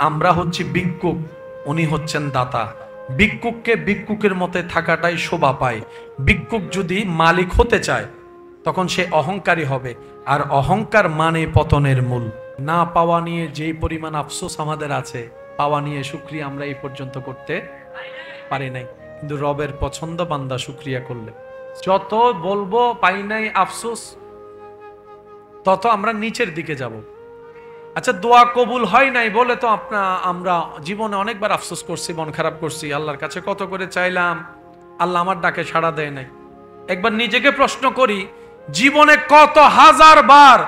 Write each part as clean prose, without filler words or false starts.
আমরা হচ্ছি ভিক্ষুক, উনি হচ্ছেন দাতা। ভিক্ষুককে ভিক্ষুকের মতে থাকাটাই শোভা পায়। ভিক্ষুক যদি মালিক হতে চায় তখন সে অহংকারী হবে, আর অহংকার মানে পতনের মূল। না পাওয়া নিয়ে যেই পরিমাণ আফসোস আমাদের আছে, পাওয়া নিয়ে শুকরিয়া আমরা এই পর্যন্ত করতে পারি নাই। কিন্তু রবের পছন্দ বান্দা শুকরিয়া করলে, যত বলবো পাই নাই আফসোস, তত আমরা নিচের দিকে যাব। আচ্ছা, দোয়া কবুল হয় নাই বলে তো আমরা জীবনে অনেকবার আফসোস করছি, মন খারাপ করছি, আল্লাহর কাছে কত করে চাইলাম, আল্লাহ আমার ডাকে সাড়া দেয় নাই। একবার নিজেকে প্রশ্ন করি, জীবনে কত হাজার বার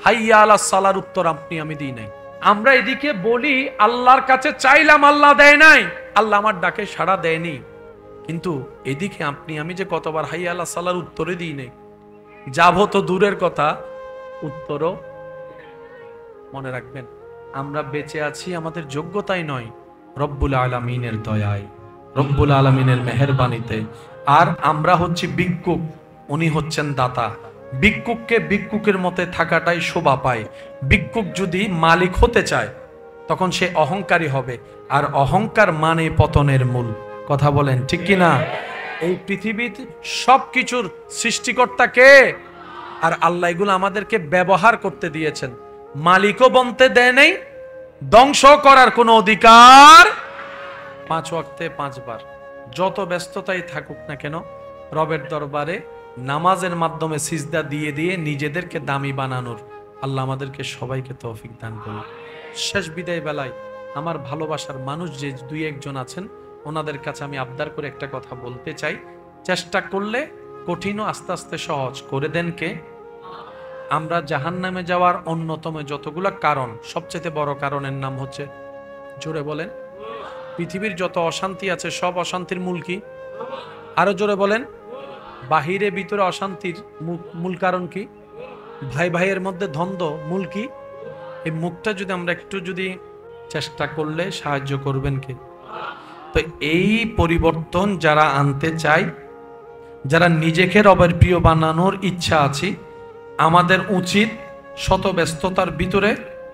হাইয়া আলাস সালার উত্তর আমি দিই নাই। আমরা এদিকে বলি আল্লাহর কাছে চাইলাম, আল্লাহ দেয় নাই, আল্লাহ আমার ডাকে সাড়া দেয়নি, কিন্তু এদিকে আমি যে কতবার হাইয়া আলাস সালার উত্তরে দিই নাই। যাবো তো দূরের কথা, উত্তরও। মনে রাখবেন, আমরা বেঁচে আছি আমাদের যোগ্যতাই নয়, রব্বুল আলামিনের দয়ায়, রব্বুল আলামিনের মেহেরবানিতে। আর আমরা হচ্ছি ভিক্ষুক, উনি হচ্ছেন দাতা। ভিক্ষুককে ভিক্ষুকের মতে থাকাটাই শোভা পায়। ভিক্ষুক যদি মালিক হতে চায় তখন সে অহংকারী হবে, আর অহংকার মানে পতনের মূল। কথা বলেন ঠিক কিনা? এই পৃথিবীতে সবকিছুর সৃষ্টিকর্তা কে? আর আল্লাহ এগুলো আমাদেরকে ব্যবহার করতে দিয়েছেন, মালিকও বনতে দেয় নাই, ধ্বংস করার কোনো অধিকার। 5 ওয়াক্তে 5 বার যত ব্যস্ততাই থাকুক না কেন, রবের দরবারে নামাজের মাধ্যমে সিজদা দিয়ে দিয়ে নিজেদেরকে দামি বানানোর আল্লাহ আমাদেরকে সবাইকে তৌফিক দান করুন। শেষ বিদায় বেলায় আমার ভালোবাসার মানুষ যে 2-1 জন আছেন, ওনাদের কাছে আমি আবদার করে একটা কথা বলতে চাই। চেষ্টা করলে কঠিনও আস্তে আস্তে সহজ করে দেন কে? আমরা জাহান্নামে যাওয়ার অন্যতম যতগুলো কারণ, সবচেয়ে বড় কারণের নাম হচ্ছে, জোরে বলেন, পৃথিবীর যত অশান্তি আছে সব অশান্তির মূল কি? আরো জোরে বলেন। বাহিরে ভিতরে অশান্তির মূল কারণ কি? ভাই ভাইয়ের মধ্যে দ্বন্দ্ব মূল কি? এই মুখটা যদি আমরা একটু চেষ্টা করলে সাহায্য করবেন কে? তো এই পরিবর্তন যারা আনতে চায়, যারা নিজেকে রবের প্রিয় বানানোর ইচ্ছা আছে, আমাদের উচিত শত ব্যস্ততার ভিতরে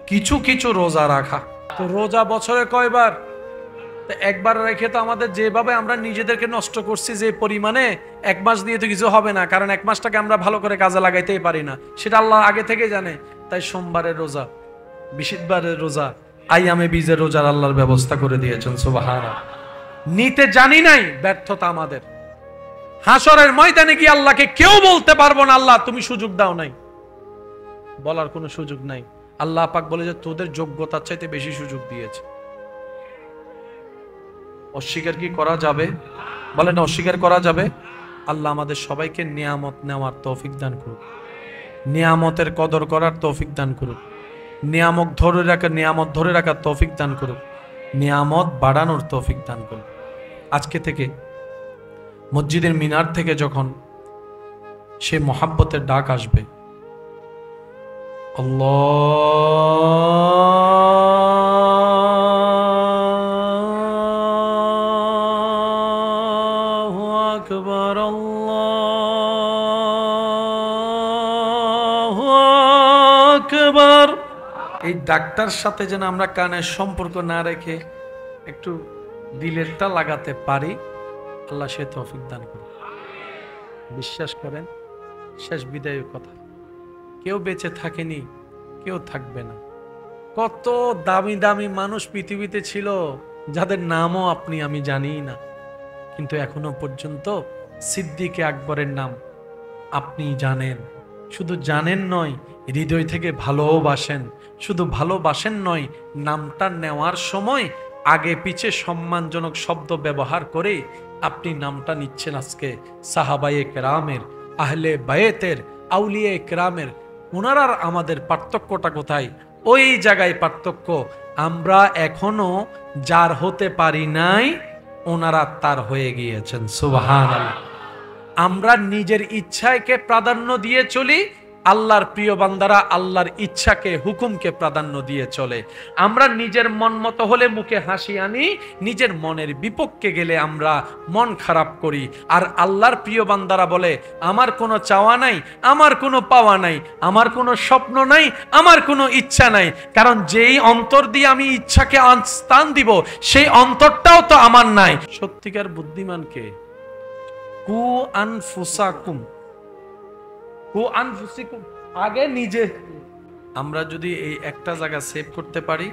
কিছু কিছু রোজা রাখা। তো রোজা বছরে কয়বার? একবার রেখে তো আমাদের যেভাবে আমরা নিজেদেরকে নষ্ট করছি যে পরিমাণে, 1 মাস দিয়ে তো কিছু হবে না, কারণ 1 মাসটাকে আমরা ভালো করে কাজে লাগাইতেই পারি না, সেটা আল্লাহ আগে থেকে জানে। তাই সোমবারের রোজা, বৃহস্পতিবারের রোজা, আইয়ামে বীজের রোজার আল্লাহর ব্যবস্থা করে দিয়েছেন। সুবহানাল্লাহ। নিতে জানি নাই, ব্যর্থতা আমাদের। হাসরের ময়দানে গিয়ে আল্লাহকে কেউ বলতে পারবো না আল্লাহ তুমি সুযোগ দাও নাই, বলার কোনো সুযোগ নাই। আল্লাহ পাক বলে যে তোদের যোগ্যতার চাইতে বেশি সুযোগ দিয়েছে। অস্বীকার কি করা যাবে? বলেন অস্বীকার করা যাবে? আল্লাহ আমাদের সবাইকে নিয়ামত নেওয়ার তৌফিক দান করুক, নিয়ামতের কদর করার তৌফিক দান করুক, নিয়ামত ধরে রাখার তৌফিক দান করুক, নিয়ামত বাড়ানোর তৌফিক দান করুক। আজকে থেকে মসজিদের মিনার থেকে যখন সে মহাব্বতের ডাক আসবে, আল্লাহু আকবার, আল্লাহু আকবার, এই ডাক্তার সাথে যেন আমরা কানের সম্পর্ক না রেখে একটু দিলেরটা লাগাতে পারি, আল্লাহ সে তৌফিক দান করুন। বিশ্বাস করেন, শেষ বিদায়ের কথা, কেউ বেঁচে থাকেনি, কেউ থাকবে না। কত দামি দামি মানুষ পৃথিবীতে ছিল যাদের নামও আমি জানি না, কিন্তু এখনো পর্যন্ত সিদ্দিকে আকবরের নাম আপনি জানেন। শুধু জানেন নয়, হৃদয় থেকে ভালোবাসেন। শুধু ভালোবাসেন নয়, নামটা নেওয়ার সময় আগে পিছে সম্মানজনক শব্দ ব্যবহার করে আপনি নামটা নিচ্ছেন। আজকে সাহাবায়ে কেরামের, আহলে বায়েতের, আউলিয়া কেরামের, ওনারা আমাদের পার্থক্যটা কোথায়? ওই জায়গায় পার্থক্য। আমরা এখনো যার হতে পারি নাই, ওনারা তার হয়ে গিয়েছেন। সুবহানাল্লাহ। আমরা নিজের ইচ্ছাকে প্রাধান্য দিয়ে চলি, আল্লাহর প্রিয় বান্দারা আল্লাহর ইচ্ছাকে, হুকুমকে প্রাধান্য দিয়ে চলে। আমরা নিজের মন মতো হলে মুখে হাসি আনি, নিজের মনের বিপক্ষে গেলে আমরা মন খারাপ করি। আর আল্লাহর প্রিয় বান্দারা বলে, আমার কোনো চাওয়া নাই, আমার কোনো পাওয়া নাই, আমার কোনো স্বপ্ন নাই, আমার কোনো ইচ্ছা নাই। কারণ যেই অন্তর দিয়ে আমি ইচ্ছাকে স্থান দিব, সেই অন্তরটাও তো আমার নাই। সত্যিকার বুদ্ধিমান কে? কু আনফুসাকুম, কু আনফুসিকুম, আগে নিজে। আমরা যদি এই একটা জায়গা সেভ করতে পারি,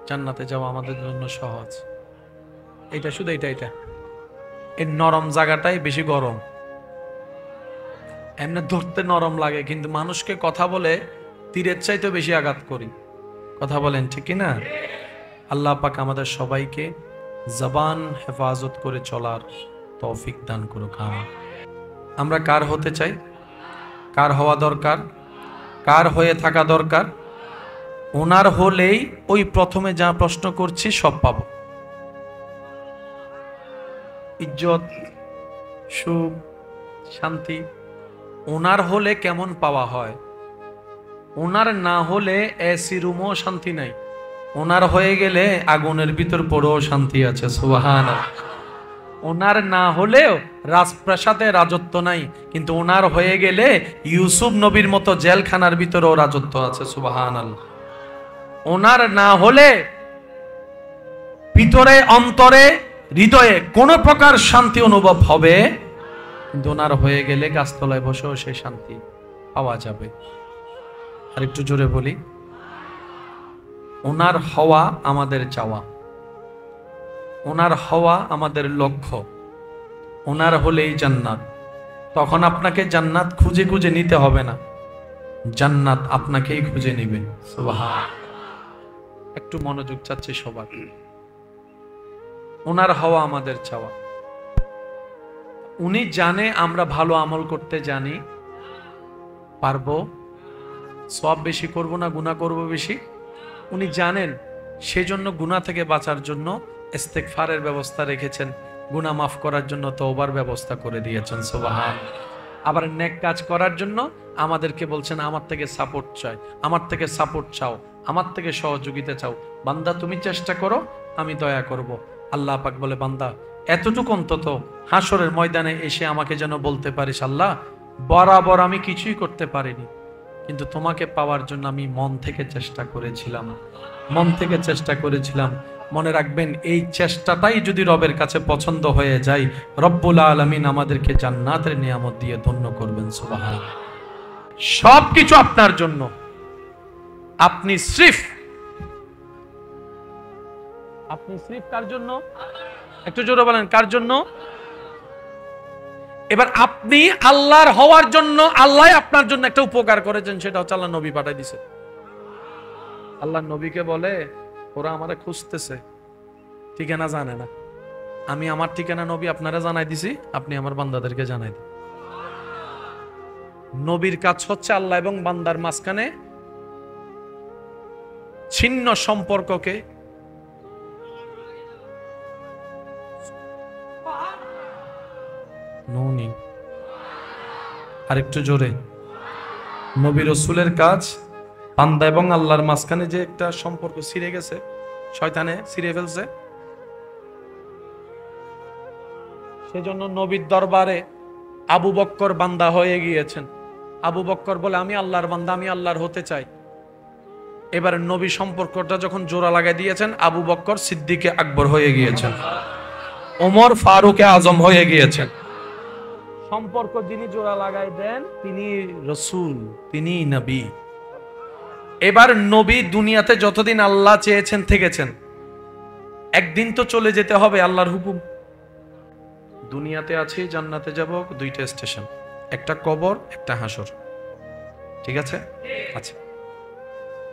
জান্নাতে যাওয়া আমাদের জন্য সহজ। এটা শুধু এটা এই নরম জায়গাটাই বেশি গরম। এমনি ধরতে নরম লাগে, কিন্তু মানুষকে কথা বলে তীরের চাইতে বেশি আঘাত করি। কথা বলেন ঠিক কি না? আল্লাহ পাক আমাদের সবাইকে জবান হেফাজত করে চলার তৌফিক দান করুক। আমরা কার হতে চাই? কার হওয়া দরকার? কার হয়ে থাকা দরকার? ওনার হলেই ওই প্রথমে যা প্রশ্ন করছি সব পাবো। ইজ্জত, সুখ, শান্তি ওনার হলে কেমন পাওয়া হয়? ওনার না হলে এসি রুমও শান্তি নাই, ওনার হয়ে গেলে আগুনের ভিতর পড়েও শান্তি আছে। সুবহানাল্লাহ। ওনার না হলেও রাজপ্রাসাদে রাজত্ব নাই, কিন্তু ওনার হয়ে গেলে ইউসুফ নবীর মতো জেলখানার ভিতরেও রাজত্ব আছে। সুবহানাল্লাহ। ওনার না হলে ভিতরে, অন্তরে, হৃদয়ে কোনো প্রকার শান্তি অনুভব হবে, কিন্তু ওনার হয়ে গেলে গাছতলায় বসেও সেই শান্তি পাওয়া যাবে। আর একটু জোরে বলি, ওনার হওয়া আমাদের চাওয়া, ওনার হওয়া আমাদের লক্ষ্য। ওনার হলেই জান্নাত। তখন আপনাকে জান্নাত খুঁজে খুঁজে নিতে হবে না, জান্নাত আপনাকেই খুঁজে নিবে। সুবহানাল্লাহ। একটু মনোযোগ চাচ্ছি সবার। ওনার হওয়া আমাদের চাওয়া। উনি জানে আমরা ভালো আমল করতে জানি, পারবো, সওয়াব বেশি করব না গুনাহ করব বেশি। উনি জানেন, সেজন্য গুনাহ থেকে বাঁচার জন্য ইস্তেগফারের ব্যবস্থা রেখেছেন, গুনাহ মাফ করার জন্য তওবার ব্যবস্থা করে দিয়েছেন। সুবহানাল্লাহ। আবার নেক কাজ করার জন্য আমাদেরকে বলছেন, আমার থেকে সাপোর্ট চাই, আমার থেকে সাপোর্ট চাও, আমার থেকে সহযোগিতা চাও। বান্দা তুমি চেষ্টা করো, আমি দয়া করব। আল্লাহ পাক বলে, বান্দা এতটুকু অন্তত হাসরের ময়দানে এসে আমাকে যেন বলতে পারিস, আল্লাহ বরাবর আমি কিছুই করতে পারিনি, কিন্তু তোমাকে পাওয়ার জন্য আমি মন থেকে চেষ্টা করেছিলাম, মন থেকে চেষ্টা করেছিলাম। মনে রাখবেন, এই চেষ্টাটাই যদি রবের কাছে পছন্দ হয়ে যায়, রব্বুল আলামিন আমাদেরকে জান্নাতের নিয়ামত দিয়ে ধন্য করবেন। সুবহানাল্লাহ। সবকিছু আপনার জন্য, আপনি সির্ফ কার জন্য? একটু জোরে বলেন, কার জন্য? এবার আপনি আল্লাহর হওয়ার জন্য আল্লাহ আপনার জন্য একটা উপকার করেছেন, সেটা হচ্ছে আল্লাহ নবী পাঠাই দিছে। আল্লাহ নবীকে বলে, ওরা আমারে খুঁজতেছে, ঠিকানা জানে না, আমি আমার ঠিকানা নবী আপনারা জানাই দিছি, আপনি আমার বান্দাদেরকে জানাই দিন। নবীর কাজ হচ্ছে আল্লাহ এবং বান্দার মাঝখানে ছিন্ন সম্পর্ককে আরেকটু জোরে, নবী রাসূলের কাজ বান্দা এবং আল্লাহর মাঝখানে যে একটা সম্পর্ক ছিঁড়ে গেছে, শয়তানে ছিঁড়ে ফেলছে, সেজন্য নবীর দরবারে আবু বক্কর বান্দা হয়ে গিয়েছেন। আবু বক্কর বলে, আমি আল্লাহর বান্দা, আমি আল্লাহর হতে চাই। এবার নবী সম্পর্কটা যখন জোড়া লাগাই দিয়েছেন, আবু বক্কর সিদ্দিকে আকবর হয়ে গিয়েছেন, ওমর ফারুকে আজম হয়ে গিয়েছেন। সম্পর্ক যিনি জোড়া লাগাই দেন তিনি রাসূল, তিনি নবী। এবার নবী দুনিয়াতে যতদিন আল্লাহ চেয়েছেন থেকেছেন, একদিন তো চলে যেতে হবে, আল্লাহর হুকুম। দুনিয়াতে আছি, জান্নাতে যাব, দুইটা স্টেশন, একটা কবর, একটা হাসর। ঠিক আছে? আচ্ছা,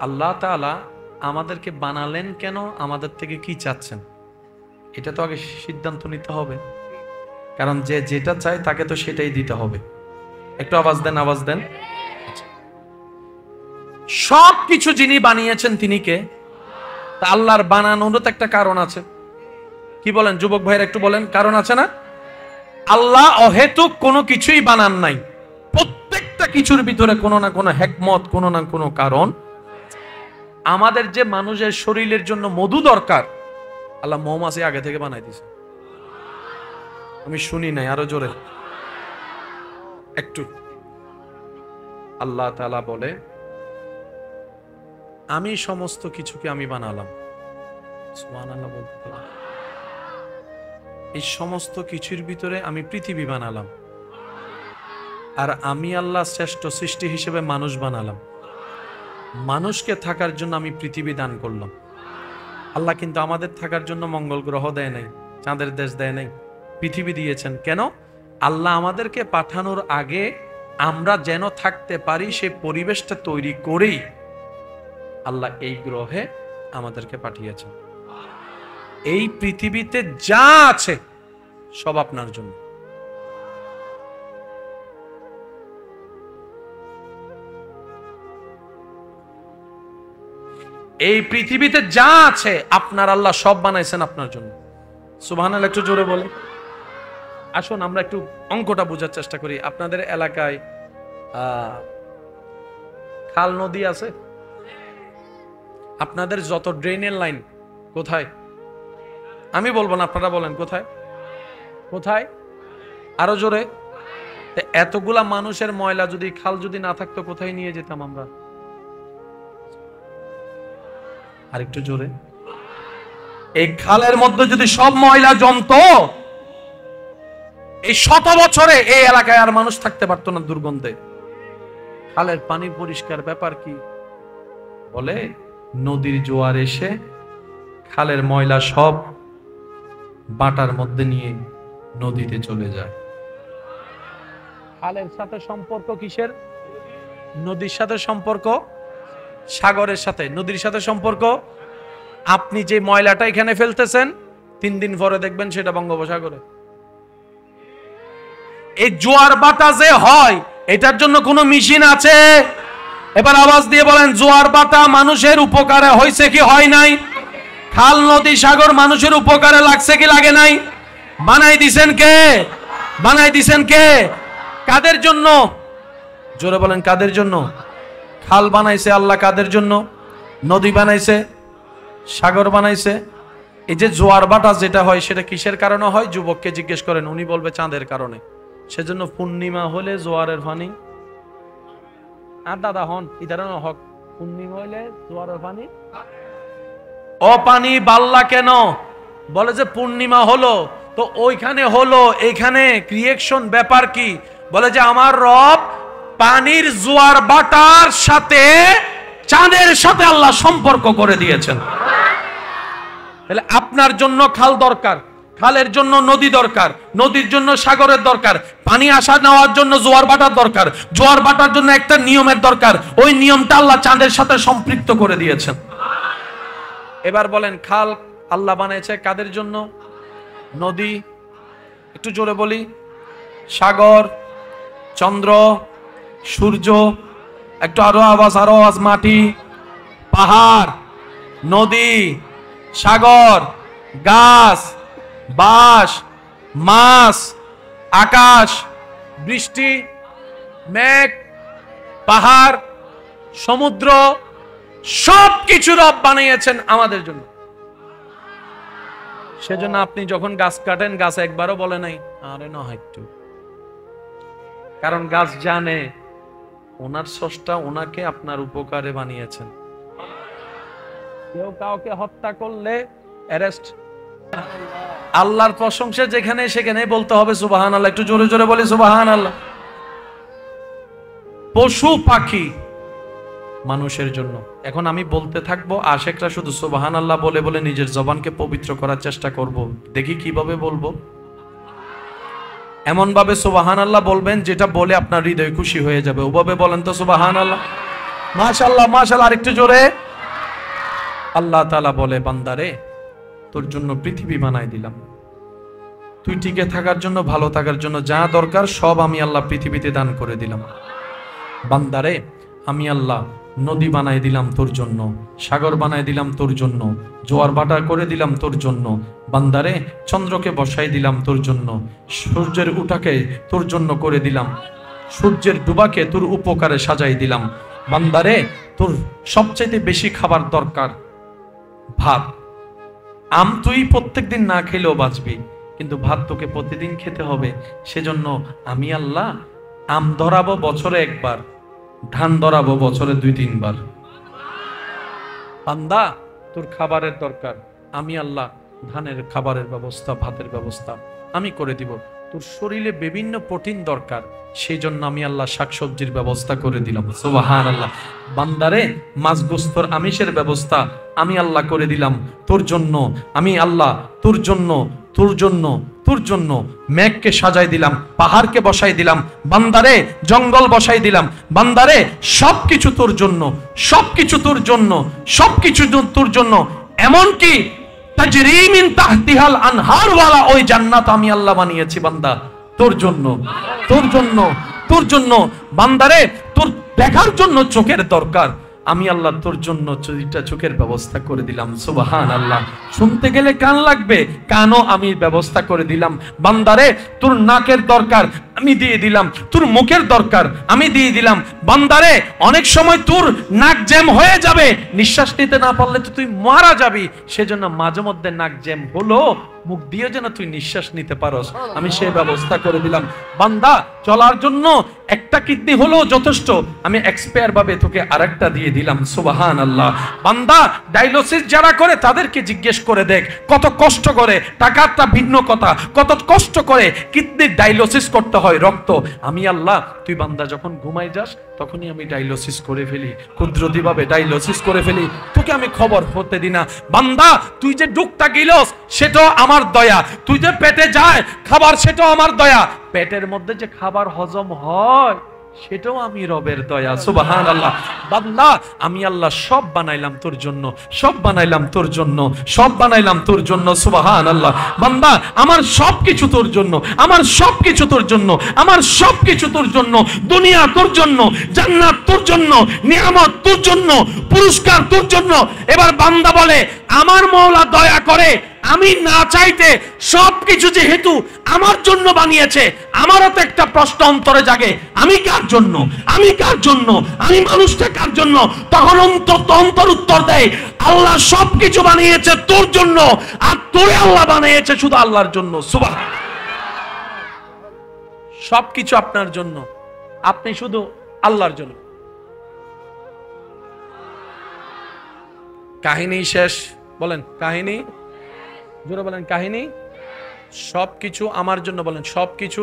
আল্লাহ তাআলা আমাদেরকে বানালেন কেন, আমাদের থেকে কি চাচ্ছেন, এটা তো আগে সিদ্ধান্ত নিতে হবে। কারণ যে যেটা চায় তাকে তো সেটাই দিতে হবে। একটু আওয়াজ দেন, আওয়াজ দেন। সব কিছু যিনি বানিয়েছেন তিনি কে? তা আল্লাহর বানানোরও তো একটা কারণ আছে। কি বলেন যুবক ভাইরা, একটু বলেন, কারণ আছে না? আল্লাহ অহেতুক কোনো কিছুই বানান নাই, প্রত্যেকটা প্রত্যেকটা কিছুর ভিতরে কোনো না কোনো হিকমত, কোনো না কোনো কারণ। আমাদের যে মানুষের শরীরের জন্য মধু দরকার, আল্লাহ মৌমাছি আগে থেকে বানাই দিয়েছে। আমি শুনি নাই, আরো জোরে একটু। আল্লাহ তাআলা বলে, আমি সমস্ত কিছুকে আমি বানালাম। সুবহানাল্লাহ বলতে পারেন। এই সমস্ত কিছুর ভিতরে আমি পৃথিবী বানালাম, আর আমি আল্লাহ শ্রেষ্ঠ সৃষ্টি হিসেবে মানুষ বানালাম। মানুষকে থাকার জন্য আমি পৃথিবী দান করলাম। আল্লাহ কিন্তু আমাদের থাকার জন্য মঙ্গল গ্রহ দেয় নাই, চাঁদের দেশ দেয় নাই, পৃথিবী দিয়েছেন। কেন? আল্লাহ আমাদেরকে পাঠানোর আগে আমরা যেন থাকতে পারি সেই পরিবেশটা তৈরি করেই আল্লাহ এই গ্রহে আমাদেরকে পাঠিয়েছেন। এই পৃথিবীতে যা আছে সব আপনার জন্য। এই পৃথিবীতে যা আছে আপনার আল্লাহ সব বানাইছেন আপনার জন্য। সুবহানাল্লাহ একটু জোরে বলে। আসুন আমরা একটু অঙ্কটা বোঝার চেষ্টা করি। আপনাদের এলাকায় খাল নদী আছে? আপনাদের যত ড্রেনের লাইন কোথায়? আমি বলবো না, আপনারা বলেন কোথায় কোথায়? আরো জোরে। এতগুলা মানুষের ময়লা যদি খাল যদি না থাকতো কোথায় নিয়ে যেতাম আমরা? আরেকটু জোরে। এই খালের মধ্যে যদি সব ময়লা জমতো, এই 100 বছরে এই এলাকায় আর মানুষ থাকতে পারতো না দুর্গন্ধে। খালের পানি পরিষ্কার ব্যাপার কি? বলে নদীর জোয়ার এসে খালের ময়লা সব বাটার মধ্যে নিয়ে নদীতে চলে যায়। খালের সাথে সম্পর্ক কিসের? নদীর সাথে সম্পর্ক, সাগরের সাথে। নদীর সাথে সম্পর্ক। আপনি যে ময়লাটা এখানে ফেলতেছেন 3 দিন পরে দেখবেন সেটা বঙ্গোপসাগরে। এই জোয়ার বাটা যে হয় এটার জন্য কোনো মেশিন আছে? এবার আওয়াজ দিয়ে বলেন, জোয়ার বাটা মানুষের উপকারে হয়েছে কি হয় নাই? খাল নদী সাগর মানুষের উপকারে লাগছে কি লাগে নাই? বানাই দিছেন কে? বানাই দিছেন কে? কাদের জন্য? জোরে বলেন, কাদের জন্য? খাল বানাইছে আল্লাহ কাদের জন্য? নদী বানাইছে, সাগর বানাইছে। এই যে জোয়ার বাটা যেটা হয় সেটা কিসের কারণে হয়? যুবককে জিজ্ঞেস করেন, উনি বলবে চাঁদের কারণে। সেজন্য পূর্ণিমা হলে জোয়ারের পানি। আর দাদা হন ইদারণ হক, পূর্ণিমা হইলে জোয়ারের পানি। ও পানি বাল্লা কেন? বলে যে পূর্ণিমা হলো তো ওইখানে হলো, এইখানে ক্রিয়েশন ব্যাপার কি? বলে যে আমার রব পানির জোয়ার বাটার সাথে চাঁদের সাথে আল্লাহ সম্পর্ক করে দিয়েছেন। তাহলে আপনার জন্য খাল দরকার, খালের জন্য নদী দরকার, নদীর জন্য সাগরের দরকার, পানি আসা নেওয়ার জন্য জোয়ার বাটার দরকার, জোয়ার বাটার জন্য একটা নিয়মের দরকার। ওই নিয়মটা আল্লাহ চাঁদের সাথে সম্পৃক্ত করে দিয়েছেন। এবার বলেন, খাল আল্লাহ বানিয়েছে কাদের জন্য? নদী, একটু জোরে বলি, সাগর, চন্দ্র, সূর্য, একটু আরো আওয়াজ, মাটি, পাহাড়, নদী, সাগর, গাছ, বাঁশ, মাছ, আকাশ, বৃষ্টি, মেঘ, পাহাড়, সমুদ্র, সবকিছু রব বানিয়েছেন আমাদের জন্য। সেজন্য আপনি যখন গাছ কাটেন, গাছ একবারও বলে নাই আরে না একটু, কারণ গাছ জানে ওনার স্রষ্টা ওনাকে আপনার উপকারে বানিয়েছেন। কেউ কাউকে হত্যা করলে অ্যারেস্ট। আল্লাহর প্রশংসা যেখানে সেখানে বলতে হবে সুবহানাল্লাহ। একটু জোরে জোরে বলি সুবহানাল্লাহ। পশু পাখি মানুষের জন্য। এখন আমি বলতে থাকবো, আশেকরা শুধু সুবহানাল্লাহ বলে বলে নিজের জবানকে পবিত্র করার চেষ্টা করব। দেখি কিভাবে বলবো। এমন ভাবে সুবহানাল্লাহ বলবেন যেটা বলে আপনার হৃদয় খুশি হয়ে যাবে। ওভাবে বলেন তো সুবহানাল্লাহ। মাশাআল্লাহ মাশাআল্লাহ। আরেকটু জোরে। আল্লাহ তাআলা বলে, বান্দারে তোর জন্য পৃথিবী বানাই দিলাম, তুই টিকে থাকার জন্য, ভালো থাকার জন্য যা দরকার সব আমি আল্লাহ পৃথিবীতে দান করে দিলাম। বান্দারে আমি আল্লাহ নদী বানাই দিলাম তোর জন্য, সাগর বানাই দিলাম তোর জন্য, জোয়ার বাটা করে দিলাম তোর জন্য। বান্দারে চন্দ্রকে বসাই দিলাম তোর জন্য, সূর্যের উঠাকে তোর জন্য করে দিলাম, সূর্যের ডুবাকে তোর উপকারে সাজাই দিলাম। বান্দারে তোর সবচাইতে বেশি খাবার দরকার ভাত। আম তুই প্রত্যেকদিন না খেলেও বাঁচবি, কিন্তু ভাত তোকে প্রতিদিন খেতে হবে। সেজন্য আমি আল্লাহ আম ধরাবো বছরে একবার, ধান ধরাবো বছরে 2-3 বার। বান্দা তোর খাবারের দরকার, আমি আল্লাহ ধানের খাবারের ব্যবস্থা, ভাতের ব্যবস্থা আমি করে দিব। তোর শরীরে বিভিন্ন প্রোটিন দরকার, সেই জন্য আমি আল্লাহ শাকসবজির ব্যবস্থা করে দিলাম। সুবহানাল্লাহ। বান্দারে মাছ গোস্তর আমিষের ব্যবস্থা আমি আল্লাহ করে দিলাম তোর জন্য। আমি আল্লাহ তোর জন্য তোর জন্য তোর জন্য মেঘকে সাজাই দিলাম, পাহাড়কে বসাই দিলাম, বান্দারে জঙ্গল বসাই দিলাম। বান্দারে সবকিছু তোর জন্য, সবকিছু তোর জন্য, সবকিছু তোর জন্য। এমনকি তাজরি মিন তাহতিহাল আনহার ওয়ালা ওই জান্নাত আমি আল্লাহ বানিয়েছি বান্দা তোর জন্য, তোর জন্য, তোর জন্য। বান্দারে তোর দেখার জন্য চোখের দরকার, আমি আল্লাহ তোর জন্য চোখের ব্যবস্থা করে দিলাম। সুবহানাল্লাহ। শুনতে গেলে কান লাগবে, কানও আমি ব্যবস্থা করে দিলাম। বান্দারে তোর নাকের দরকার আমি দিয়ে দিলাম, তোর মুখের দরকার আমি দিয়ে দিলাম। বান্দারে অনেক সময় তোর নাক জ্যাম হয়ে যাবে, নিঃশ্বাস নিতে না পারলে তো তুই মারা যাবি। সেজন্য মাঝে মধ্যে নাক জ্যাম হলো, মুখ দিয়ে যেন তুই নিঃশ্বাস নিতে পারস, আমি সেই ব্যবস্থা করে দিলাম। বান্দা চলার জন্য একটা কিডনি হলো যথেষ্ট, আমি এক্সপায়ার ভাবে তোকে আরেকটা দিয়ে দিলাম। সুবহানাল্লাহ। বান্দা ডায়ালিসিস যারা করে তাদেরকে জিজ্ঞেস করে দেখ কত কষ্ট করে, টাকাটা ভিন্ন কথা, কত কষ্ট করে কিডনির ডায়ালিসিস করতে হয় রক্ত। আমি আল্লাহ তুই বান্দা যখন ঘুমাই যাস তখনই আমি ডায়ালিসিস করে ফেলি, কুদরতি ভাবে ডায়ালিসিস করে ফেলি, তোকে আমি খবর হতে দিই না। বান্দা তুই যে ডুকটা গিলস সেটাও আমার দয়া, তুই যে পেটে যায় খাবার সেটাও আমার দয়া, পেটের মধ্যে যে খাবার হজম হয় সেটাও আমি রবের দয়া। সুবহানাল্লাহ। বান্দা আমি আল্লাহ সব বানাইলাম তোর জন্য, সব বানাইলাম তোর জন্য, সব বানাইলাম তোর জন্য। সুবহানাল্লাহ। বান্দা আমার সবকিছু তোর জন্য, আমার সবকিছু তোর জন্য, আমার সবকিছু তোর জন্য। দুনিয়া তোর জন্য, জান্নাত তোর জন্য, নিয়ামত তোর জন্য, পুরস্কার তোর জন্য। এবার বান্দা বলে আমার মওলা দয়া করে আমি না চাইতে সবকিছু যেহেতু আমার জন্য বানিয়েছে, আমারও তো একটা প্রশ্ন অন্তরে জাগে, আমি কার জন্য, আমি কার জন্য, আমি মানুষটা কার জন্য? তখন অন্তর উত্তর দেয় আল্লাহ সবকিছু বানিয়েছে তোর জন্য, আর তোরে আল্লাহ বানিয়েছে শুধু আল্লাহর জন্য। সুবহান। সবকিছু আপনার জন্য, আপনি শুধু আল্লাহর জন্য। কাহিনী শেষ। বলেন কাহিনী, জোরে বলেন কাহিনী। সবকিছু আমার জন্য, বলেন সবকিছু।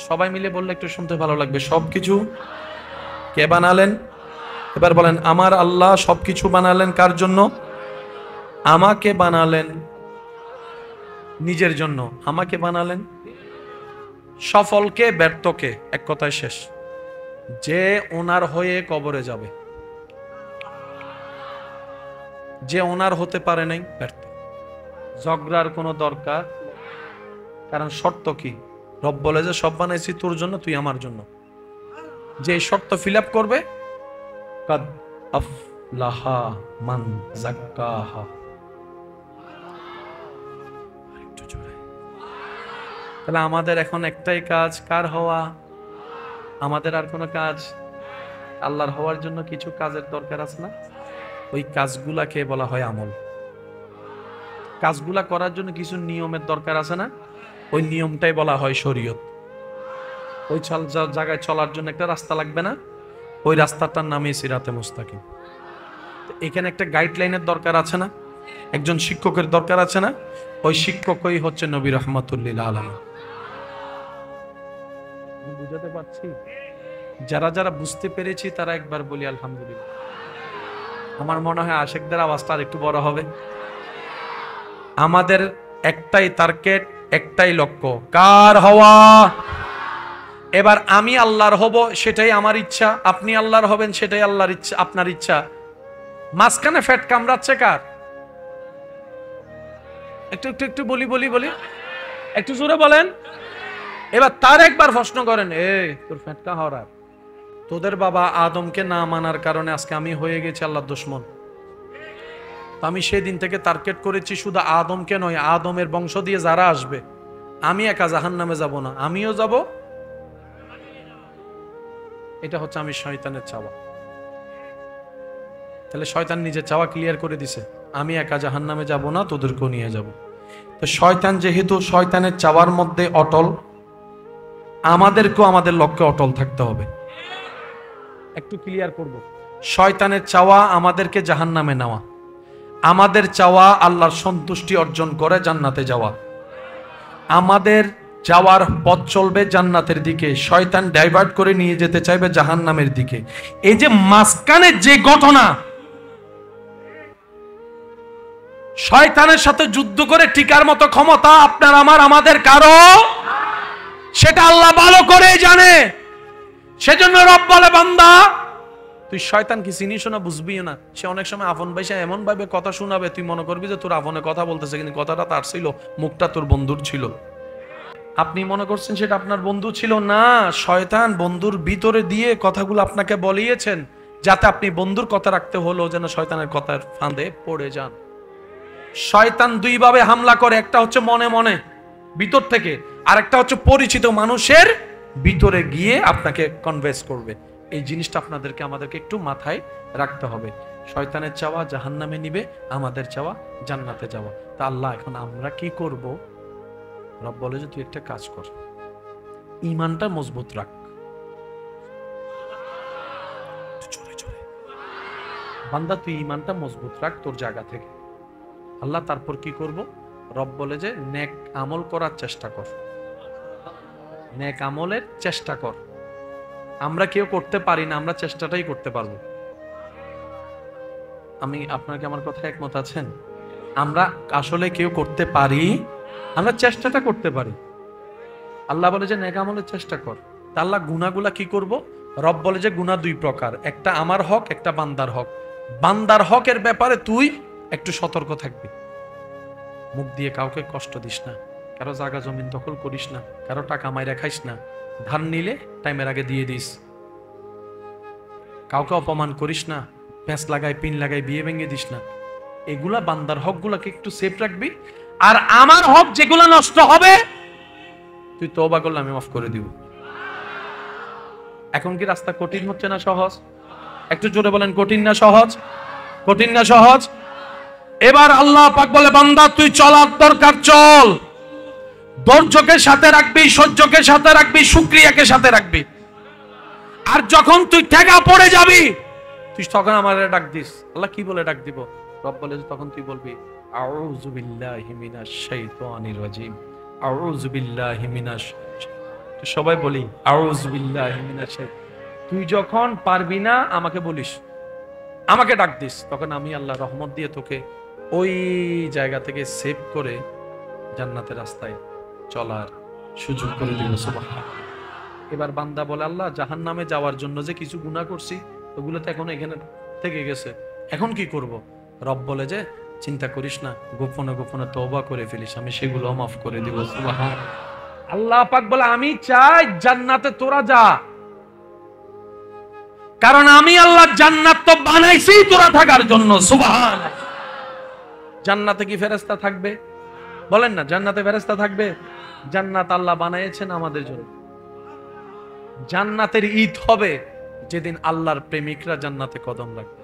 সবাই মিলে বললে একটু শুনতে ভালো লাগবে। সবকিছু কে বানালেন? এবার বলেন আমার আল্লাহ সবকিছু বানালেন কার জন্য? আমাকে বানালেন নিজের জন্য, আমাকে বানালেন। সফলকে ব্যর্থকে এক কথায় শেষ, যে ওনার হয়ে কবরে যাবে, যে ওনার হতে পারে নাই ব্যর্থ। ঝগড়ার কোনো দরকার, কারণ শর্ত কি? রব বলে যে সব বানাইছি তোর জন্য, তুই আমার জন্য। যে শর্ত ফিল আপ করবে কাদ আফলাহা মান যাক্কাহা। তাহলে আমাদের এখন একটাই কাজ, কার হওয়া? আমাদের আর কোনো কাজ? আল্লাহর হওয়ার জন্য কিছু কাজের দরকার আছে না? ওই কাজগুলাকে বলা হয় আমল। কাজগুলা করার জন্য কিছু নিয়মের দরকার আছে না? ওই নিয়মটাই বলা হয় শরীয়ত। ওই জায়গায় চলার জন্য একটা রাস্তা লাগবে না? ওই রাস্তাটার নামই সিরাতে মুস্তাকিম। এখানে একটা গাইডলাইনের দরকার আছে না? একজন শিক্ষকের দরকার আছে না? ওই শিক্ষকই হচ্ছে নবী রাহমাতুল্লিল আলামিন। বুঝাতে পারছি? যারা যারা বুঝতে পেরেছি তারা একবার বলি আলহামদুলিল্লাহ। আমার মনে হয় আশেকদের আওয়াজটা আর একটু বড় হবে। আমাদের একটাই টার্গেট, একটাই লক্ষ্য, কার হওয়া? এবার আমি আল্লাহর হব সেটাই আমার ইচ্ছা, আপনি আল্লাহর হবেন সেটাই আল্লাহর ইচ্ছা, আপনার ইচ্ছা। মাঝখানে ফ্যাট কামড়াচ্ছে কার? একটু একটু একটু বলি বলি বলি, একটু জোরে বলেন। এবার তার একবার প্রশ্ন করেন, এই তোর ফ্যাটটা হওয়ার, তোদের বাবা আদমকে না মানার কারণে আজকে আমি হয়ে গেছি আল্লাহর দুশমন। আমি সেই দিন থেকে টার্গেট করেছি শুধু আদমকে নয়, আদমের বংশ দিয়ে যারা আসবে, আমি একা জাহান্নামে যাব না, আমিও যাব, এটা হচ্ছে আমি শয়তানের চাওয়া। তাহলে শয়তান নিজের চাওয়া ক্লিয়ার করে দিছে, আমি একা জাহান্নামে যাব না, তোদেরকেও নিয়ে যাব। তো শয়তান যেহেতু শয়তানের চাওয়ার মধ্যে অটল, আমাদেরকেও আমাদের লক্ষ্যে অটল থাকতে হবে। একটু ক্লিয়ার করব, শয়তানের চাওয়া আমাদেরকে জাহান্নামে নেওয়া, আমাদের চাওয়া আল্লাহর সন্তুষ্টি অর্জন করে জান্নাতে যাওয়া। আমাদের যাওয়ার পথ চলবে জান্নাতের দিকে, শয়তান ডাইভার্ট করে নিয়ে যেতে চাইবে জাহান্নামের দিকে। এই যে মাঝখানে যে ঘটনা, শয়তানের সাথে যুদ্ধ করে টিকার মতো ক্ষমতা আপনার আমার আমাদের কারো, সেটা আল্লাহ ভালো করে জানে। সেজন্য রব বলে, বান্দা তুই শয়তান কি চিনিস না, বুঝবিও না। সে অনেক সময় আপন ভাইসা এমন ভাবে কথা শোনাবে, তুই মনে করবি যে তোর আপনে কথা বলতেছে, কিন্তু কথাটা তার ছিল, মুখটা তোর বন্ধুর ছিল। আপনি মনে করছেন সেটা আপনার বন্ধু ছিল না, শয়তান বন্ধুর ভিতরে দিয়ে কথাগুলো আপনাকে বলিয়েছেন, যাতে আপনি বন্ধুর কথা রাখতে হলো যেন শয়তানের কথার ফাঁদে পড়ে যান। শয়তান দুই ভাবে হামলা করে, একটা হচ্ছে মনে মনে ভিতর থেকে, আর একটা হচ্ছে পরিচিত মানুষের ভিতরে গিয়ে আপনাকে কনভিন্স করবে। এই জিনিসটা আপনাদেরকে আমাদেরকে একটু মাথায় রাখতে হবে। শয়তানের চাওয়া জাহান্নামে নিবে, আমাদের চাওয়া জান্নাতে যাওয়া। তা আল্লাহ এখন আমরা কি করব? রব বলে যে তুই একটা কাজ কর, ঈমানটা মজবুত রাখ। বান্দা তুই ঈমানটা মজবুত রাখ তোর জায়গা থেকে। আল্লাহ তারপর কি করব? রব বলে যে নেক আমল করার চেষ্টা কর, নেক আমলের চেষ্টা কর। আমরা কেউ করতে পারি না, আমরা চেষ্টাটাই করতে পারবো। আমি আপনাকে আমার কথা একমত আছেন? আমরা আসলে কেউ করতে পারি, আমরা চেষ্টাটা করতে পারি। আল্লাহ বলে যে নেক আমলের চেষ্টা কর। তা আল্লাহ গুনাহগুলা কি করব? রব বলে যে গুনাহ দুই প্রকার, একটা আমার হক, একটা বান্দার হক। বান্দার হকের ব্যাপারে তুই একটু সতর্ক থাকবি। মুখ দিয়ে কাউকে কষ্ট দিস না, কারো জায়গা জমিন দখল করিস না, কারো টাকা মাইরা খাইস না, ধার নিলে টাইমের আগে দিয়ে দিস, কাউকে অপমান করিস না, প্যাঁচ লাগাই পিন লাগাই বিয়ে ভেঙে দিস না। এগুলা বান্দার হক গুলাকে একটু সেফ রাখবি। আর আমার হক যেগুলা নষ্ট হবে তুই তওবা করলে আমি মাফ করে দিব। এখন কি রাস্তা কঠিন হচ্ছে না সহজ? একটু জোরে বলেন, কঠিন না সহজ? কঠিন না সহজ? এবার আল্লাহ পাক বলে, বান্দা তুই চলার দরকার চল, ধৈর্যকে সাথে রাখবি, সহ্যকে সাথে রাখবি, শুকরিয়াকে সাথে রাখবি। আর যখন তুই ঠেকা পড়ে যাবি তুই তখন আমারে ডাক দিস। আল্লাহ কি বলে ডাক দিব? রব বলে তখন তুই বলবি আউযু বিল্লাহি মিনাশ শাইতানির রাজিম, আউযু বিল্লাহি মিনাশ। সবাই বলি আউযু বিল্লাহি মিনাশ শাইতান। তুই যখন পারবি না আমাকে বলিস, আমাকে ডাক দিস, তখন আমি আল্লাহ রহমত দিয়ে তোকে ওই জায়গা থেকে সেভ করে জান্নাতের রাস্তায় চলার সুযোগ করে দিব। সুবহানাল্লাহ। এবার বান্দা বলে, আল্লাহ জাহান্নামে যাওয়ার জন্য যে কিছু গুনাহ করছি ওগুলো তো এখন এখানে থেকে গেছে, এখন কি করব? রব বলে যে চিন্তা করিস না, গোপনে গোপনে তওবা করে ফেলিস, আমি সেগুলো মাফ করে দিব। সুবহানাল্লাহ। আল্লাহ পাক বলে আমি চাই জান্নাতে তোরা যা, কারণ আমি আল্লাহ জান্নাত তো বানাইছি তোরা থাকার জন্য। সুবহানাল্লাহ। জান্নাতে কি ফেরেশতা থাকবে? বলেন না, জান্নাতে ফেরেশতা থাকবে? জান্নাত আল্লাহ বানাইছেন আমাদের জন্য। জান্নাতের ঈদ হবে যেদিন আল্লাহর প্রেমিকরা জান্নাতে কদম রাখবে।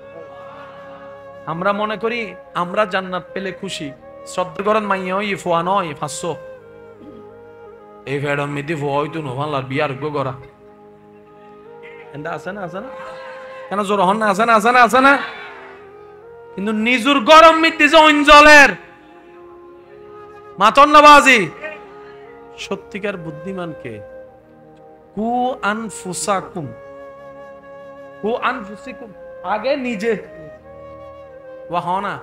আমরা মনে করি আমরা জান্নাত পেলে খুশি। শ্রদ্ধা করেন মাইয়া ওই ফোয়া নয় 500 এই ফেডম মিদি ফোয়া হইতো না আল্লাহর বিয়ার গোগরা এন্ডা আছে না, আছে না? কেন জোর হন না? আছে না, আছে না, আছে না? কিন্তু নিজুর গরম মিদি যে অঞ্জলের মাতন নবাজি সত্যিকার বুদ্ধিমান কে? কু আনফুসাকুম, কু আনফুসিকুম, আগে নিজে ওয়া হনা,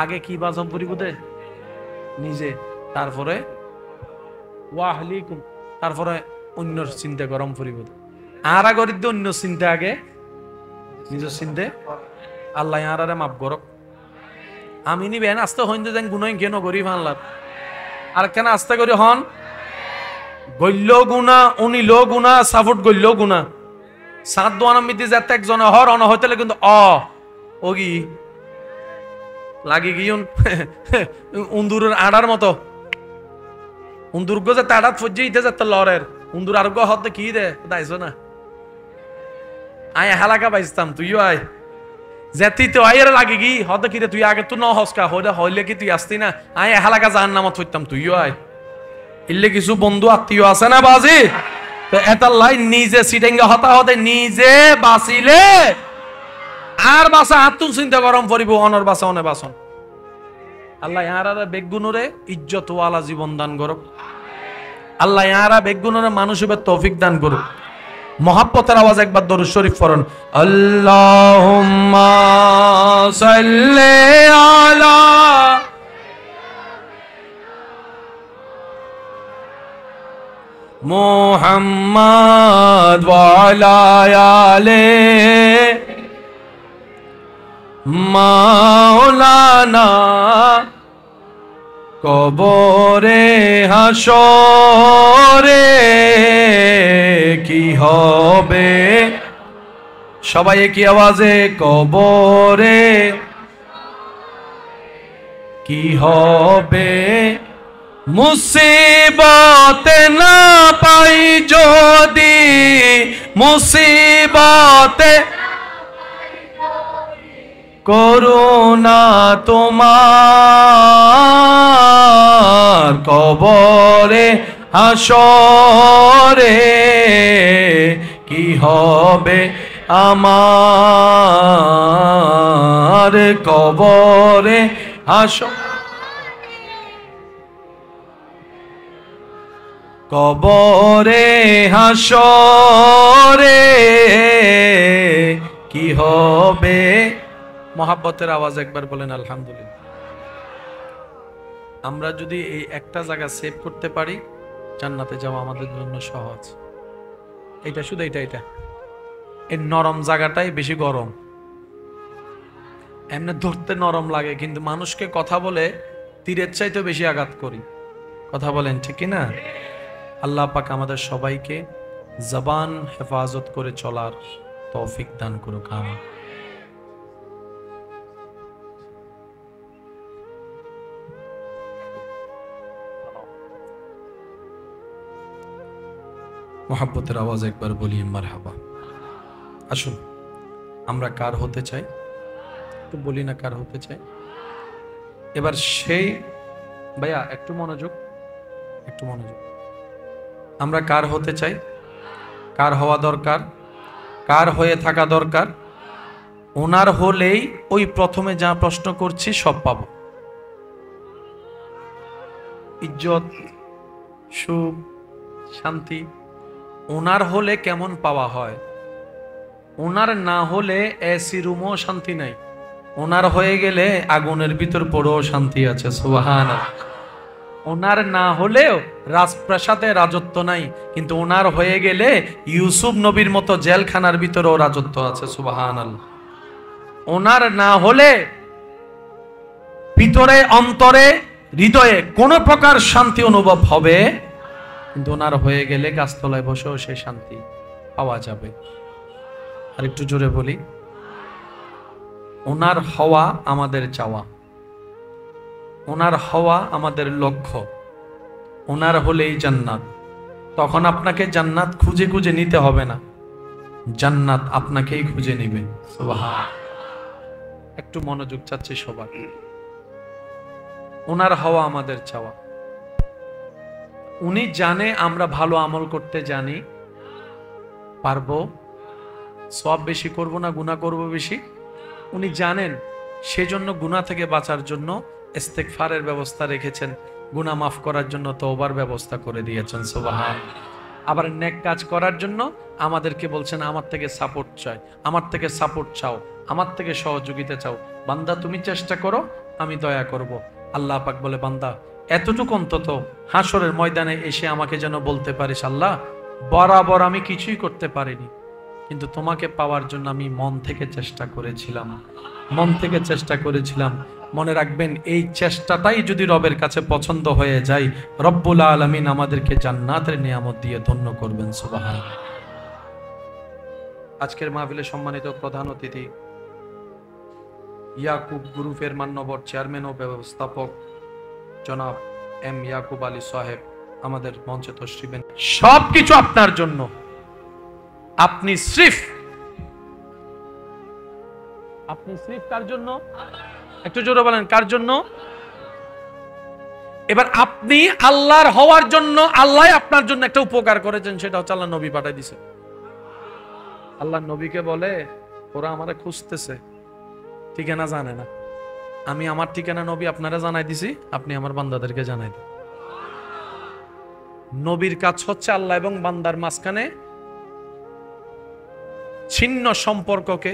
আগে কি বাজম পরিবুদে নিজে, তারপরে ওয়াহলিকুম, তারপরে অন্যর চিন্তা গরম পরিবুদে। আর আগর অন্য চিন্তা আগে নিজের চিন্তা। আল্লাহ আরে মাফ করক। আমি নি বেন আস্তে হইন যে গুনাই কেন করি ভাল্লার, আর কেন আস্তে করি হন গল্য গুনা, উনি লো গুনা, সাপোর্ট গল্য গুনা। সাত দোয়ানা মিতি যাতে একজন হর অন হইতে কিন্তু ওগি লাগি গিয়ন উন্দুরের আড়ার মতো। উন্দুর গো যাতে আড়াত ফজ্জে ইতে যাতে লরের উন্দুর আর গো হতে কি দে দাইছো না আয় হালাকা পাইতাম তুইও আয় যেতি তো আয়ের লাগে কি হতে কি রে তুই আগে তো ন হসকা হইলে কি তুই আসতি না আয় হালাকা জাহান্নামত হইতাম তুইও আয় ইল্লে কিছু বন্ধু আত্মীয় আছে না বাজি তো এটা লাই নিজে সিটেঙ্গা হতা হতে নিজে বাঁচিলে আর বাসা হাতুন চিন্তা গরম পড়িব অনর বাসা অনে বাসন আল্লাহ ইয়ারা বেগুনরে ইজ্জত ওয়ালা জীবন দান করুক আল্লাহ ইয়ারা বেগুনরে মানুষের তৌফিক দান করুক মোহাব্বতের আওয়াজ একবার দরুদ শরীফ পড়ুন আল্লাহুম্মা সাল্লি আলা মুহাম্মাদ ওয়া আলা আলি মাওলানা কবরে হাসরে কি হবে সবাই কি আওয়াজে কবরে কি হবে মুসিবতে না পাই যদি মুসিবতে করুণা তোমার কবরে হাসরে কি হবে আমার কবরে কবরে হাসরে কি হবে মোহাব্বতের আওয়াজ একবার বলেন আলহামদুলিল্লাহ আমরা যদি এই একটা জায়গা সেভ করতে পারি জান্নাতে যাওয়া আমাদের জন্য সহজ এটা শুধু এটা এই নরম জায়গাটাই বেশি গরম এমনি ধরতে নরম লাগে কিন্তু মানুষকে কথা বলে তীরের চাইতে বেশি আঘাত করি কথা বলেন ঠিক না আল্লাহ পাক আমাদের সবাইকে জবান হেফাজত করে চলার তৌফিক দান করুক আমিন মোহাব্বতের আওয়াজ একবার বলি মারহাবা আসুন আমরা কার হতে চাই একটু বলি না কার হতে চাই এবার সেই ভাইয়া একটু মনোযোগ আমরা কার হতে চাই কার হওয়া দরকার কার হয়ে থাকা দরকার ওনার হলেই ওই প্রথমে যা প্রশ্ন করছি সব পাবো ইজ্জত সুখ শান্তি ওনার হলে কেমন পাওয়া হয় ওনার না হলে এসি রুমও শান্তি নাই ওনার হয়ে গেলে আগুনের ভিতর পড়েও শান্তি আছে সুবহানাল্লাহ ওনার না হলেও রাজপ্রাসাদে রাজত্ব নাই কিন্তু ওনার হয়ে গেলে ইউসুফ নবীর মতো জেলখানার ভিতরেও রাজত্ব আছে সুবহানাল্লাহ ওনার না হলে ভিতরে অন্তরে হৃদয়ে কোন প্রকার শান্তি অনুভব হবে কিন্তু ওনার হয়ে গেলে গাছতলায় বসেও সেই শান্তি পাওয়া যাবে আর একটু জোরে বলি ওনার হওয়া আমাদের চাওয়া ওনার হওয়া আমাদের লক্ষ্য ওনার হলেই জান্নাত তখন আপনাকে জান্নাত খুঁজে খুঁজে নিতে হবে না জান্নাত আপনাকেই খুঁজে নেবে সুবহানাল্লাহ একটু মনোযোগ চাচ্ছি সবার ওনার হওয়া আমাদের চাওয়া উনি জানে আমরা ভালো আমল করতে জানি পারবো সওয়াব বেশি করব না গুনাহ করব বেশি উনি জানেন সেজন্য গুনাহ থেকে বাঁচার জন্য ইস্তেগফারের ব্যবস্থা রেখেছেন গুনাহ মাফ করার জন্য তওবার ব্যবস্থা করে দিয়েছেন সুবহানাল্লাহ আবার নেক কাজ করার জন্য আমাদেরকে বলছেন আমার থেকে সাপোর্ট চাই আমার থেকে সাপোর্ট চাও আমার থেকে সহযোগিতা চাও বান্দা তুমি চেষ্টা করো আমি দয়া করব আল্লাহ পাক বলে বান্দা এতটুকু অন্তত হাসরের ময়দানে এসে আমাকে যেন বলতে পারিস আল্লাহ বরাবর আমি কিছুই করতে পারিনি কিন্তু তোমাকে পাওয়ার জন্য আমি মন থেকে চেষ্টা করেছিলাম মনে রাখবেন এই চেষ্টাটাই যদি রবের কাছে পছন্দ হয়ে যায় রব্বুল আলামিন আমাদেরকে জান্নাতের নিয়ামত দিয়ে ধন্য করবেন সুবহানাল্লাহ আজকের মাহফিলে সম্মানিত প্রধান অতিথি ইয়াকুব গ্রুপের মান্যবর চেয়ারম্যান ও ব্যবস্থাপক জনাব এম ইয়াকুব আলী সাহেব আমাদের মঞ্চে তশরিফ সবকিছু আপনার জন্য আপনি সির্ফ আপনি সিফ কার জন্য? একটু জোরে বলেন, কার জন্য? এবার আপনি আল্লাহর হওয়ার জন্য আল্লাহ আপনার জন্য একটা উপকার করেছেন, সেটা হচ্ছে আল্লাহ নবী পাঠিয়ে দিয়েছে। আল্লাহ নবীকে বলে, ওরা আমারে খুঁজতেছে, ঠিকানা জানে না, আমি আমার ঠিকানা নবী আপনারা জানাই দিছি, আপনি আমার বান্দাদেরকে জানাই দিন। নবীর কাজ হচ্ছে আল্লাহ এবং বান্দার মাঝখানে ছিন্ন সম্পর্ককে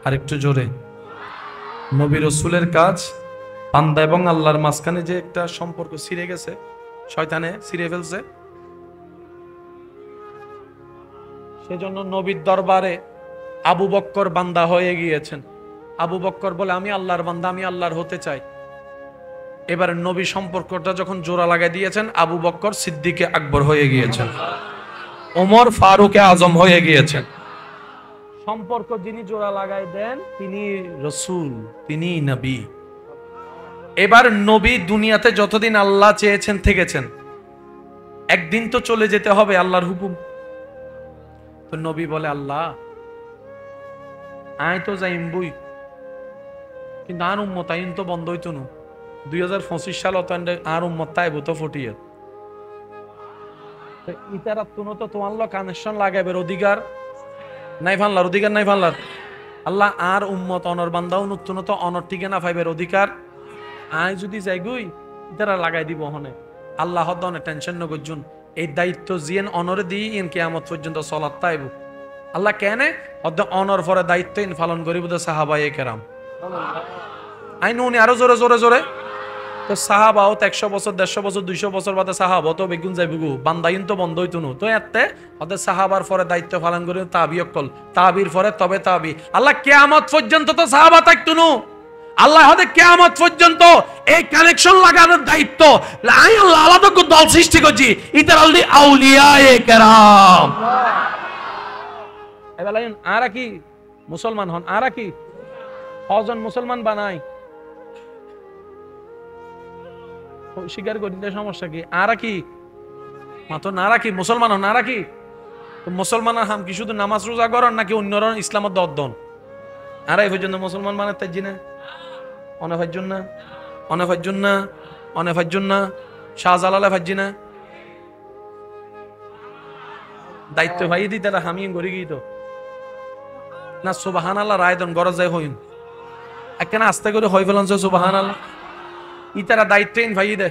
আরেকটু জোরে, নবী রাসূলের কাজ বান্দা এবং আল্লাহর মাঝখানে যে একটা সম্পর্ক ছিঁড়ে গেছে, শয়তানে ছিঁড়ে ফেলছে, সেজন্য নবীর দরবারে আবু বক্কর বান্দা হয়ে গিয়েছেন। আবু বক্কর বলে, আমি আল্লাহর বান্দা, আমি আল্লাহর হতে চাই। এবার নবী সম্পর্কটা যখন জোড়া লাগাই দিয়েছেন, আবু বক্কর সিদ্দিকে আকবর হয়ে গিয়েছেন, ওমর ফারুকে আজম হয়ে গিয়েছেন। সম্পর্ক যিনি জোড়া লাগাই দেন তিনি রসুল, তিনি নবী। এবার নবী দুনিয়াতে যতদিন আল্লাহ চেয়েছেন থেকেছেন, একদিন তো চলে যেতে হবে, আল্লাহর হুকুম। তো নবী বলে, আল্লাহ আয় তো যাইম বই, কিন্তু আর উম্মত আইন তো বন্ধ হইতো না। 2025 সাল আর উম্মত তাইব তো ফটিয়ে ইতারা তুনো তো তোমার লো কানেকশন লাগাইবার অধিকার নাই, ফানলার অধিকার নাই, ফানলার আল্লাহ আর উম্মত অনর বান্দাও নতুন তো অনর ঠিকানা পাইবার অধিকার আয় যদি যাই গুই ইতারা লাগাই দিব হনে। আল্লাহ হদনে টেনশন নগজুন, এই দায়িত্ব জিয়েন অনরে দিয়ে ইন কিয়ামত পর্যন্ত চলাত তাইব। আল্লাহ কেনে হদ অনর পরে দায়িত্ব ইন পালন করিব তো সাহাবায়ে কেরাম। আইন উনি আরো জোরে জোরে জোরে তো সাহাবাও 100 বছর 150 বছর 200 বছর বাদে সাহাবা তো বেগুন যাইবগু, বান্দাইন তো বন্ধ হইতো না। তো এতে ওদের সাহাবার পরে দায়িত্ব পালন করে তাবি অকল, তাবির পরে তবে তাবি। আল্লাহ কিয়ামত পর্যন্ত তো সাহাবা থাকতো না। আল্লাহ হতে কিয়ামত পর্যন্ত এই কানেকশন লাগানোর দায়িত্ব আই আল্লাহ আলাদা করে দল সৃষ্টি করছি, ইতার আল্লাহ আউলিয়ায়ে কেরাম। এবার আরা কি মুসলমান হন, আরা কি হজন মুসলমান বানাই স্বীকার করি, সমস্যা কি? আর কি মাত্র না রাখি মুসলমান না রাখি? মুসলমান হাম কি শুধু নামাজ রোজা করেন নাকি অন্যর ইসলামের দর্দন? আর এই পর্যন্ত মুসলমান মানে তাই জিনে অনেক ফাইজন না, অনেক ফাইজন না, অনেক ফাইজন না, শাহজালালে ফাইজি না, দায়িত্ব ভাই দিই তারা হামি গড়ি গিয়ে তো না সুবাহান আল্লাহ রায় দেন গরজ যায় হইন একখানে আস্তে করে হই ফেলান সুবাহান আল্লাহ ইতারা দায়িত্বহীন ভাই দে,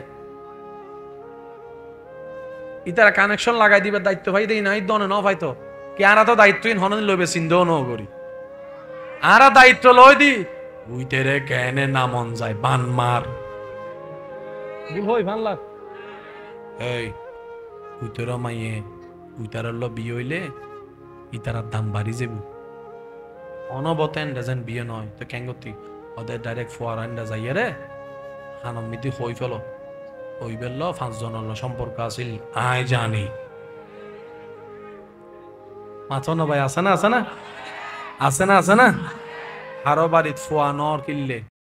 ইতারা কানেকশন লাগাই দিবে দায়িত্ব ভাই দেই নাই দনে ন ভাই তো কি আরা তো দায়িত্বহীন হন লইবে চিন্তাও ন করি আরা দায়িত্ব লই দি উইতেরে কেনে না মন যায় বান মার ভুল হই ভানলা এই উইতেরা মাইয়ে উইতারার ল বিয়ে হইলে ইতারার দাম বাড়ি যাবো অনবতেন রেজেন বিয়ে নয় তো কেঙ্গতি ওদের ডাইরেক্ট ফোয়ারান্ডা যাইয়ে রে হানমিতি হই ফেল হই বেলল 5 জনের সম্পর্ক আছিল আয় জানি মাথো না ভাই আছে না আছে না আছে না আছে না আরো বাড়িত ফোয়া নর কিনলে